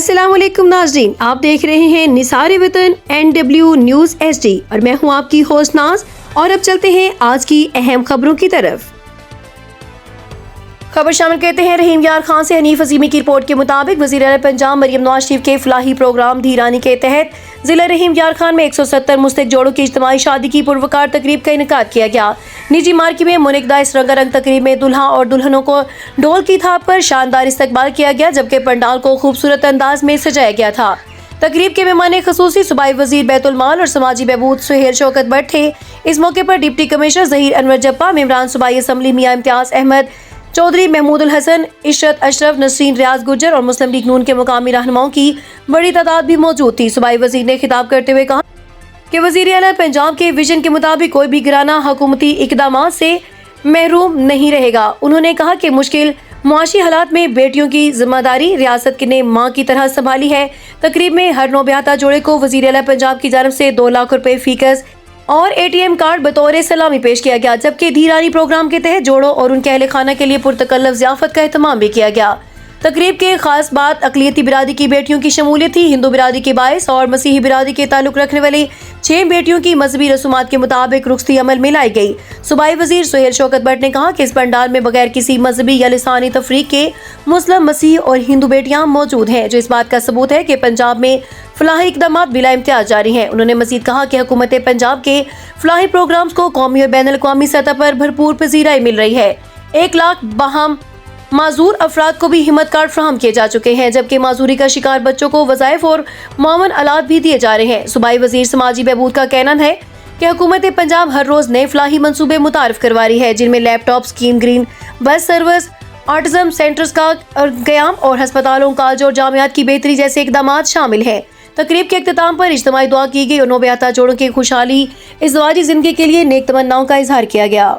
अस्सलाम वालेकुम नाज़रीन, आप देख रहे हैं निसार वतन NW न्यूज़ HD और मैं हूं आपकी होस्ट नाज। और अब चलते हैं आज की अहम खबरों की तरफ। खबर शामिल करते हैं रहीम यार खान से। हनीफ अजीमी की रिपोर्ट के मुताबिक वज़ीर आला पंजाब मरियम नवाज शरीफ के फलाही प्रोग्राम धीरानी के तहत जिला रहीम यार खान में 170 मुस्तक जोड़ों की इज्तिमाई शादी की पुरवकार तकरीब का इनेकाद किया गया। निजी मार्केट में मुनक्किदा इस रंगारंग तकरीब में दुल्हा और दुल्हनों को ढोल की थाप पर शानदार इस्तकबाल किया गया, जबकि पंडाल को खूबसूरत अंदाज में सजाया गया था। तकरीब के मेहमान खसूसी सूबाई वजीर बैतुल माल और समाजी बहबूद सुहेल शौकत भट्ट थे। इस मौके पर डिप्टी कमिश्नर ज़हीर अनवर जप्पा, मेंबरान सूबाई असम्बली मियां इम्तियाज अहमद चौधरी, महमूद उल हसन, इशरत अशरफ, नसरीन रियाज गुज्जर और मुस्लिम लीग नून के मुकामी रहनुमाओं की बड़ी तादाद भी मौजूद थी। सूबाई वजीर ने खिताब करते हुए कहा कि वज़ीर आला पंजाब के विजन के मुताबिक कोई भी गिराना हुकूमती इक़दामात से महरूम नहीं रहेगा। उन्होंने कहा कि मुश्किल मुआशी हालात में बेटियों की जिम्मेदारी रियासत ने माँ की तरह संभाली है। तकरीब में हर नौब्याता जोड़े को वज़ीर आला पंजाब की जानब से 2 लाख रुपए फीकस और ATM कार्ड बतौर सलामी पेश किया गया, जबकि धीरानी प्रोग्राम के तहत जोड़ों और उनके अहले खाना के लिए पुरतकल्लफ ज़ियाफत का एहतमाम भी किया गया। तकरीब के खास बात अक़लियती बिरादरी की बेटियों की शमूलियत थी। हिंदू बिरादरी के बाइस और मसीही बिरादरी के ताल्लुक रखने वाली 6 बेटियों की मजहबी रसूमात के मुताबिक रुख्सती अमल में लाई गई। सूबाई वजीर सुहेल शौकत भट्ट ने कहा कि इस पंडाल में बगैर किसी मजहबी या लिसानी तफरीक के मुस्लिम, मसीह और हिंदू बेटियां मौजूद हैं, जो इस बात का सबूत है कि पंजाब में फलाही इक़दामात बिला इम्तियाज जारी हैं। उन्होंने मजीद कहा कि हुकूमत पंजाब के फलाही प्रोग्राम्स को कौमी और बैनुल अक़वामी सतह पर भरपूर पजीराई मिल रही है। 1 लाख बाहम माजूर अफराद को भी हिम्मत कार्ड फराहम किए जा चुके हैं, जबकि माजूरी का शिकार बच्चों को वज़ाइफ और मामून आलात भी दिए जा रहे हैं। सूबाई वजीर समाजी बहबूद का कहना है कि हुकूमत पंजाब हर रोज नए फलाही मंसूबे मुतारिफ करवा रही है, जिनमें laptop scheme, green bus service, autism centres का क़याम और हस्पतालों, कॉलेज और जामियात की बेहतरी जैसे इक़दामात शामिल हैं। तकरीब के इख्तिताम पर इज्तिमाई दुआ की गई और नौब्याता जोड़ों की खुशहाली इज़्दिवाजी ज़िंदगी के लिए नेक तमन्नाओं का इजहार किया गया।